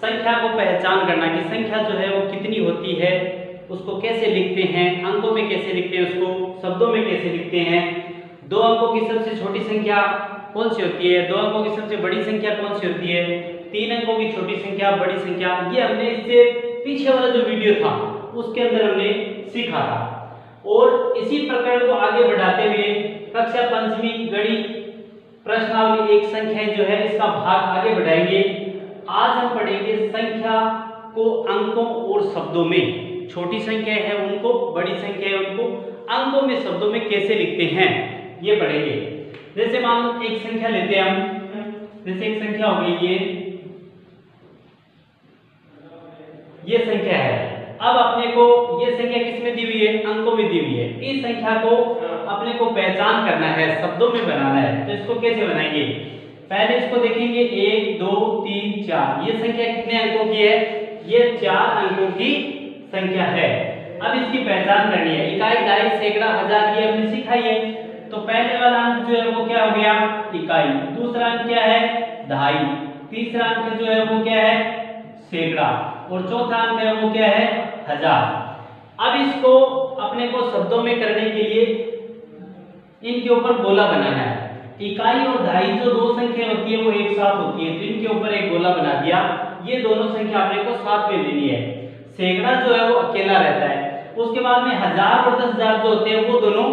संख्या को पहचान करना कि संख्या जो है वो कितनी होती है, उसको कैसे लिखते हैं, अंकों में कैसे लिखते हैं, उसको शब्दों में कैसे लिखते हैं, 2 अंकों की सबसे छोटी संख्या कौन सी होती है, 2 अंकों की सबसे बड़ी संख्या कौन सी होती है, 3 अंकों की छोटी संख्या, बड़ी संख्या, ये हमने इससे पीछे वाला जो वीडियो था उसके अंदर हमने सीखा था। और इसी प्रकार को आगे बढ़ाते हुए कक्षा 5वीं गणित प्रश्नावली एक संख्या जो है इसका भाग आगे बढ़ाएंगे। आज हम पढ़ेंगे संख्या को अंकों और शब्दों में, छोटी संख्या है उनको, बड़ी संख्या है उनको अंकों में शब्दों में कैसे लिखते हैं ये पढ़ेंगे। जैसे मान लो एक संख्या लेते हैं हम, जैसे एक संख्या हो गई ये संख्या है। अब अपने को ये संख्या किस में दी हुई है, अंकों में दी हुई है। इस संख्या को अपने को पहचान करना है, शब्दों में बनाना है। तो इसको कैसे बनाएंगे, पहले इसको देखेंगे 1 2 3 4, ये संख्या कितने अंकों की है, ये 4 अंकों की संख्या है। अब इसकी पहचान करनी है, इकाई, दहाई, सैकड़ा, हजार ये हमने सीखा ही है। तो पहले वाला अंक जो है वो क्या हो गया, इकाई, दूसरा अंक क्या है, दहाई, तीसरा अंक जो है वो क्या है, सैकड़ा, और चौथा अंक है वो क्या है, हजार। अब इसको अपने को शब्दों में करने के लिए इनके ऊपर गोला बनाना है। इकाई और दहाई जो 2 संख्या होती है वो एक साथ होती है, तो इनके ऊपर एक गोला बना दिया। ये दोनों संख्या अपने को साथ में लेनी है। सैकड़ा जो है वो अकेला रहता है। उसके बाद में 1000 और 10000 जो होते हैं वो दोनों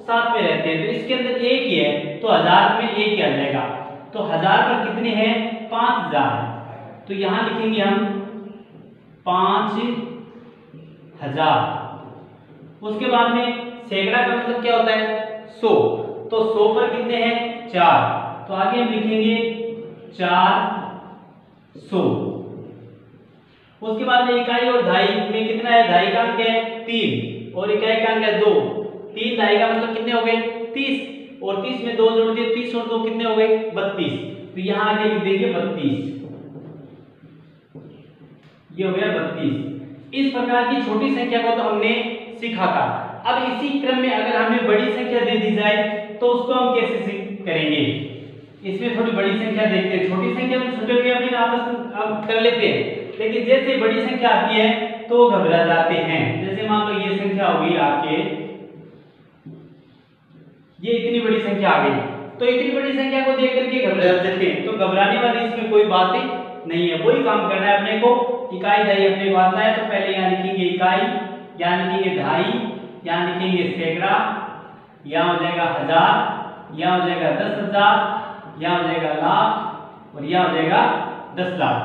साथ में रहते हैं। तो इसके अंदर एक ही है तो 1000 में एक ही आ जाएगा। तो 1000 पर कितने हैं, 5000। तो यहां लिखेंगे हम 5000। उसके बाद में सैकड़ा का मतलब क्या होता है, 100। तो 100 पर कितने हैं, 4। तो आगे हम लिखेंगे 400। उसके बाद में इकाई और दहाई में कितना है, दहाई का अंक है 3 और इकाई का अंक है 2। 3 दहाई का मतलब कितने हो गए, 30, और 30 में 2 जोड़ दिए, 30 और 2 कितने हो गए, 32। तो यहां आगे लिख देंगे 32, ये हो गया 32। इस प्रकार की छोटी संख्या को तो हमने सीखा था। अब इसी क्रम में अगर हमें बड़ी संख्या दे दी जाए तो उसको हम कैसे करेंगे, इसमें थोड़ी बड़ी संख्या देखते हैं। छोटी संख्या तो छोटे भी अपने आपस में कर लेते हैं, लेकिन जैसे बड़ी संख्या आती है तो घबरा जाते हैं। जैसे मान लो ये संख्या होगी आपके, ये इतनी बड़ी संख्या आ गई, तो इतनी बड़ी संख्या को देख करके घबरा जाते हैं। तो घबराने वाली इसमें कोई बात नहीं है, वही काम करना है अपने को। इकाई दहाई अपने को आता है तो पहले यहाँ लिखेंगे इकाई, यहाँ लिखेंगे दहाई, यहाँ लिखेंगे सैकड़ा, यहाँ हो जाएगा 1000, यहाँ हो जाएगा 10000, यहाँ हो जाएगा लाख, और यहाँ हो जाएगा 10 लाख।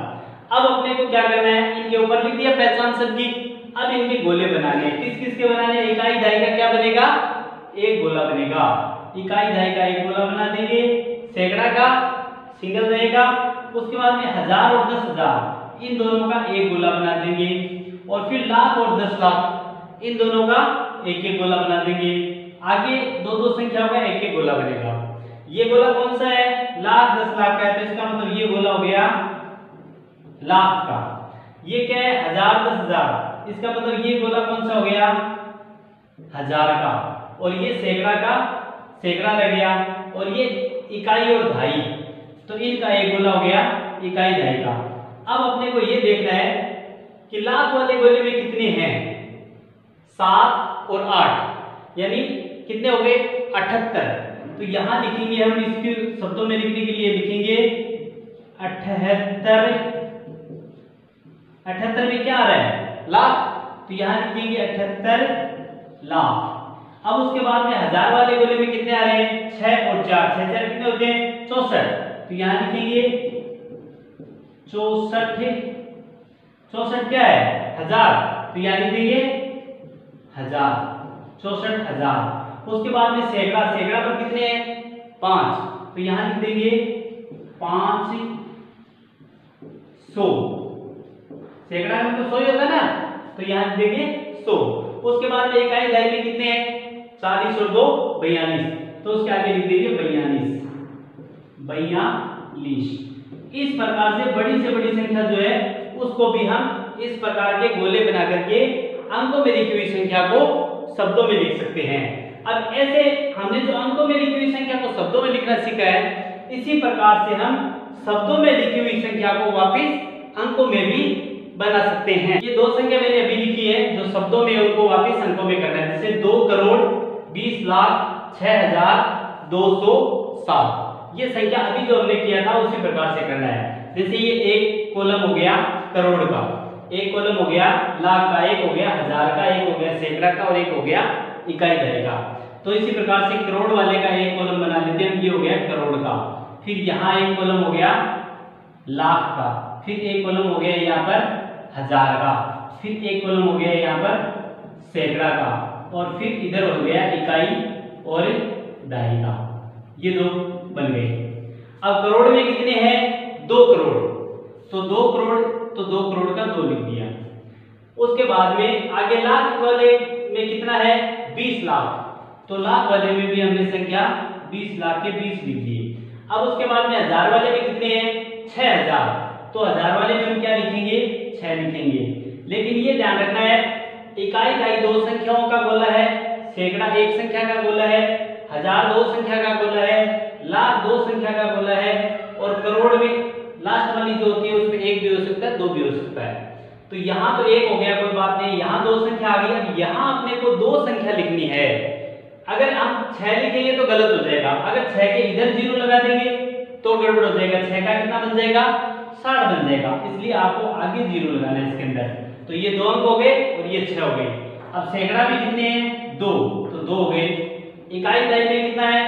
अब अपने को क्या करना है, इनके ऊपर लिख दिया पहचान सबकी। अब इनके गोले बनाने हैं। किस किस के बनाने हैं, इकाई दहाई का क्या बनेगा, एक गोला बनेगा। इकाई दहाई का एक गोला बना देंगे, सैकड़ा का सिंगल रहेगा। उसके बाद में 1000 और 10000 इन दोनों का एक गोला बना देंगे, और फिर लाख और 10 लाख इन दोनों का एक एक गोला बना देंगे। आगे 2-2 संख्याओं का एक एक गोला बनेगा। ये गोला कौन सा है, लाख 10 लाख का है, तो इसका मतलब ये गोला हो गया लाख का। ये क्या है, 1000 10000, इसका मतलब ये गोला कौन सा हो गया, 1000 का। और ये सैकड़ा का सैकड़ा रह गया, और ये इकाई और दहाई, तो इनका एक गोला हो गया इकाई दहाई का। अब अपने को ये देखना है कि लाख वाले गोले में कितने हैं, 7 और 8, यानी कितने हो गए, 78। तो यहां लिखेंगे हम, इसके शब्दों में लिखने के लिए लिखेंगे 78। 78 में क्या आ रहा है, लाख, तो यहां लिखेंगे 78 लाख। अब उसके बाद में 1000 वाले गोले में कितने आ रहे हैं, 6 और 4, 6 4 कितने होते हैं, 64। तो यहां लिखेंगे 64। 64 क्या है, 1000, तो यहां लिखेंगे 1000, 64,000। उसके बाद में सैकड़ा, सैकड़ा पर कितने हैं, 5, तो यहां लिख देंगे 500। सैकड़ा में तो 100 ही होता है ना, तो यहां लिख देंगे 100। उसके बाद में इकाई दहाई में कितने हैं, 40 और 2 42, तो उसके आगे लिख देंगे 42। इस प्रकार से बड़ी संख्या जो है उसको भी हम इस प्रकार के गोले बना करके अंकों में लिखी हुई संख्या को शब्दों में लिख सकते हैं। अब ऐसे हमने जो अंकों में लिखी हुई संख्या को शब्दों में लिखना सीखा है, इसी प्रकार से हम शब्दों में लिखी हुई संख्या को वापस अंकों में भी बना सकते हैं। ये दो संख्या मैंने अभी लिखी है, जो शब्दों में उनको वापस अंकों में करना है। जैसे 2,20,06,207 ये संख्या अभी जो हमने किया था उसी प्रकार से करना है। जैसे ये एक कॉलम हो गया करोड़ का, एक कॉलम हो गया लाख का, एक हो गया हजार का, एक हो गया सैकड़ा का और एक हो गया इकाई दहाई का। तो इसी प्रकार से करोड़ वाले का एक कॉलम बना लेते हैं, ये हो गया करोड़ का। फिर यहाँ एक कॉलम हो गया लाख का, फिर एक कॉलम हो गया यहाँ पर हजार का, फिर एक कॉलम हो गया यहाँ पर सैकड़ा का और फिर इधर हो गया इकाई और दहाई का। ये दो बन गए। अब करोड़ में कितने हैं? 2 करोड़। तो 2 करोड़ तो 2 करोड़ का 2 लिख दिया। उसके बाद में आगे लाख वाले में कितना है? 20 लाख। तो लाख वाले में भी हमने संख्या 20 लाख के 20 लिख दिए। अब उसके बाद में हजार वाले में कितने हैं? 6000। तो हजार वाले में हम क्या लिखेंगे? 6 लिखेंगे। लेकिन ये ध्यान रखना है, इकाई दहाई दो संख्याओं का गोला है, सैकड़ा एक संख्या का गोला है, हजार दो संख्या का गोला है, लाख दो संख्या का गोला है और करोड़ में लास्ट वाली जो होती है उसमें एक भी हो सकता है, दो भी हो सकता है। तो यहाँ तो एक हो गया, कोई बात नहीं, यहाँ दो संख्या आ गई। अब यहाँ अपने को दो संख्या लिखनी है। अगर हम 6 लिखेंगे तो गलत हो जाएगा, अगर 6 के इधर 0 लगा देंगे तो गड़बड़ हो जाएगा। 6 का कितना बन जाएगा? 60 बन जाएगा। इसलिए आपको आगे 0 लगाना है इसके अंदर। तो ये 2 अंक हो गए और ये 6 हो गए। अब सैकड़ा में कितने हैं? 2, तो 2 हो गए। इकाई दहाई में कितना है?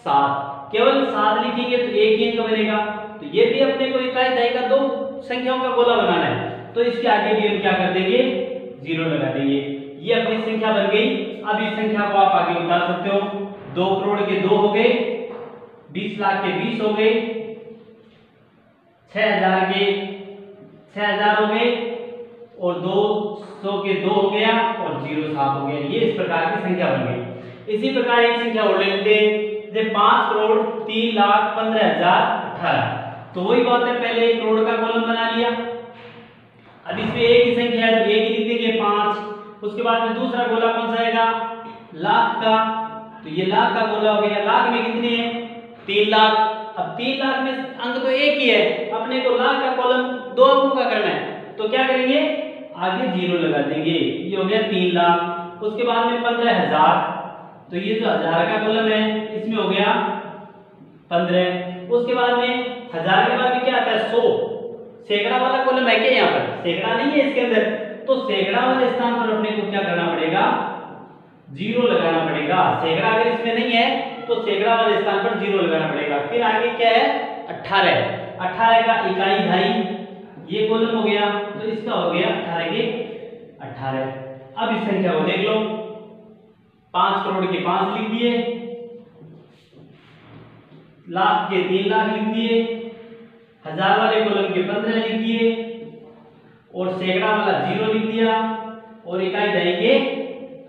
7। केवल 7 लिखेंगे तो एक ही अंक बनेगा। तो ये भी अपने को इकाई दहाई का दो संख्याओं का गोला बनाना है। तो इसके आगे भी हम क्या कर देंगे? 0 लगा देंगे। ये अपनी संख्या बन गई। अब इस संख्या को आप आगे उतार सकते हो। 2 करोड़ के 2 हो गए, 20 लाख के 20 हो गए, 6000 के 6000 हो गए और 200 के 2 हो गया और 0 7 हो गया। ये इस प्रकार की संख्या बन गई। इसी प्रकार एक संख्या और ले लेते हैं, जैसे 5,03,15,018। तो वही बात है, पहले एक करोड़ का कॉलम बना लिया। अब इसमें एक ही संख्या है तो एक ही लिख देंगे 5। उसके बाद में दूसरा गोला कौन सा आएगा? लाख का। तो ये लाख का गोला हो गया। लाख में कितने हैं? 3 लाख। अब 3 लाख में अंक तो एक ही है, अपने को लाख का कॉलम 2 अंकों का करना है। तो क्या करेंगे? आगे 0 लगा देंगे। ये हो गया 3 लाख। उसके बाद में 15,000। तो ये जो हजार का कॉलम है इसमें हो गया 15। उसके बाद में हजार के बाद में क्या आता है? 100। सैकड़ा वाला कॉलम है क्या? यहाँ पर सैकड़ा नहीं है इसके अंदर। तो सैकड़ा वाले स्थान पर अपने को क्या करना पड़ेगा? 0 लगाना पड़ेगा। सैकड़ा अगर इसमें नहीं है तो सैकड़ा वाले स्थान पर 0 लगाना पड़ेगा। फिर आगे क्या है? 18। 18 का इकाई दहाई ये कॉलम हो गया, तो इसका हो गया 18 के 18। अब इस संख्या को देख लो, 5 करोड़ के 5 लिख दिए, लाख के 3 लाख लिख दिए, हजार वाले कॉलम के 15 लिख दिए और सैकड़ा वाला 0 लिख दिया और इकाई दहाई के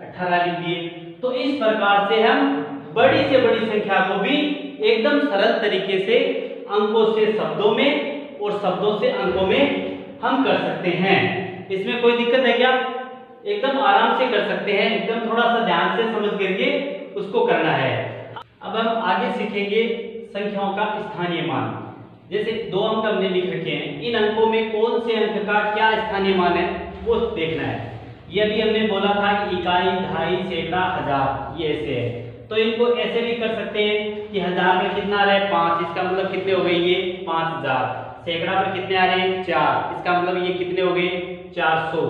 18 लिख दिए। तो इस प्रकार से हम बड़ी से बड़ी संख्या को भी एकदम सरल तरीके से अंकों से शब्दों में और शब्दों से अंकों में हम कर सकते हैं। इसमें कोई दिक्कत है क्या? एकदम आराम से कर सकते हैं। एकदम थोड़ा सा ध्यान से समझ करके उसको करना है। अब हम आगे सीखेंगे संख्याओं का स्थानीय मान। जैसे 2 अंक हमने लिख रखे हैं, इन अंकों में कौन से अंक का क्या स्थानीय मान है वो देखना है। ये भी हमने बोला था कि इकाई दहाई सैकड़ा हजार ये ऐसे है। तो इनको ऐसे भी कर सकते हैं कि हजार में कितना आ रहा है? 5। इसका मतलब कितने हो गए? ये 5000। सैकड़ा पर कितने आ रहे हैं? 4। इसका मतलब ये कितने हो गए? 400।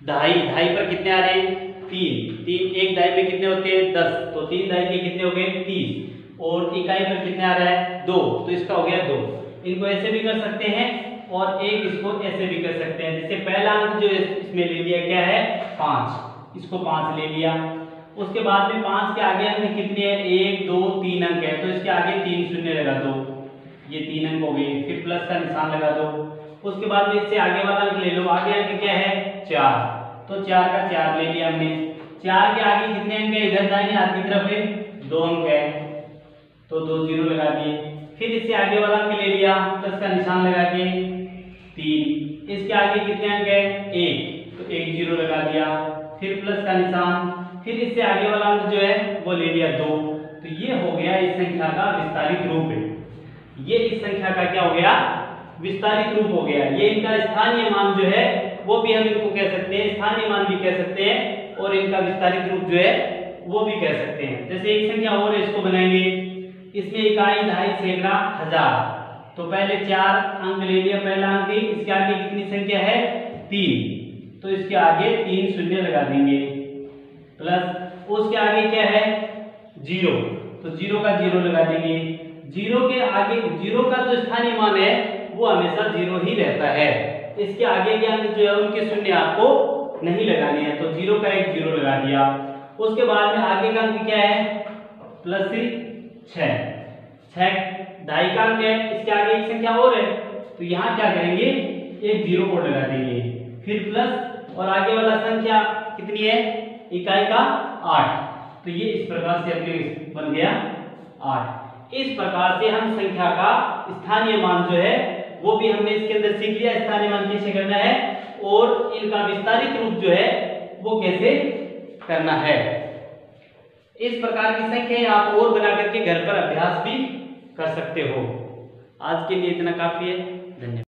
दहाई पर कितने आ रहे हैं? 3। एक दहाई में कितने होते हैं? 10। तो 3 दहाई के कितने हो गए? 30। और इकाई पर कितने आ रहा है? 2। तो इसका हो गया 2। इनको ऐसे भी कर सकते हैं और एक इसको ऐसे भी कर सकते हैं। जैसे पहला अंक जो इसमें ले लिया क्या है? 5। इसको 5 ले लिया। उसके बाद में 5 के आगे अंक कितने हैं? 1 2 3 अंक है, तो इसके आगे 3 शून्य लगा दो, ये 3 अंक हो गए। फिर प्लस का निशान लगा दो। उसके बाद में इससे आगे वाला अंक ले लो। आगे अंक क्या है? 4। तो 4 का 4 ले लिया हमने। 4 के आगे कितने अंक है? इधर दाहिने हाथ की तरफ है 2 अंक है, तो 2 0 लगा दिए। फिर इससे आगे वाला अंक ले लिया, प्लस का निशान लगा के 3। इसके आगे कितने अंक है? 1, तो 1 0 लगा दिया। फिर प्लस का निशान। फिर इससे आगे वाला अंक जो है वो ले लिया 2। तो ये हो गया इस संख्या का विस्तारित रूप है। ये इस संख्या का क्या हो गया? विस्तारित रूप हो गया। ये इनका स्थानीय मान जो है वो भी हम इनको कह सकते हैं, स्थानीय मान भी कह सकते हैं और इनका विस्तारित रूप जो है वो भी कह सकते हैं। जैसे एक संख्या और है, इसको बनाएंगे। इसमें इकाई, दहाई, सैकड़ा, हजार। तो पहले 4 अंक ले लिया, पहला अंक ही। इसके आगे कितनी संख्या है? 3, तो इसके आगे 3 शून्य लगा देंगे, प्लस उसके आगे क्या है? 0, तो 0 का 0 लगा देंगे। 0 के आगे 0 का जो स्थानीय मान है वो हमेशा 0 ही रहता है। इसके आगे के अंक जो है उनके शून्य आपको नहीं लगाने हैं, तो 0 का एक 0 लगा दिया। उसके बाद में आगे का अंक क्या है? प्लस 6 ढाई का अंक है। इसके आगे एक संख्या और है, तो यहाँ क्या करेंगे? एक 0 को लगा देंगे, फिर प्लस और आगे वाला संख्या कितनी है? इकाई का 8, तो ये इस प्रकार से अपने बन गया 8। इस प्रकार से हम संख्या का स्थानीय मान जो है वो भी हमने इसके अंदर सीख लिया, स्थानीय मान कैसे करना है और इनका विस्तारित रूप जो है वो कैसे करना है। इस प्रकार की संख्या आप और बना करके घर पर अभ्यास भी कर सकते हो। आज के लिए इतना काफी है। धन्यवाद।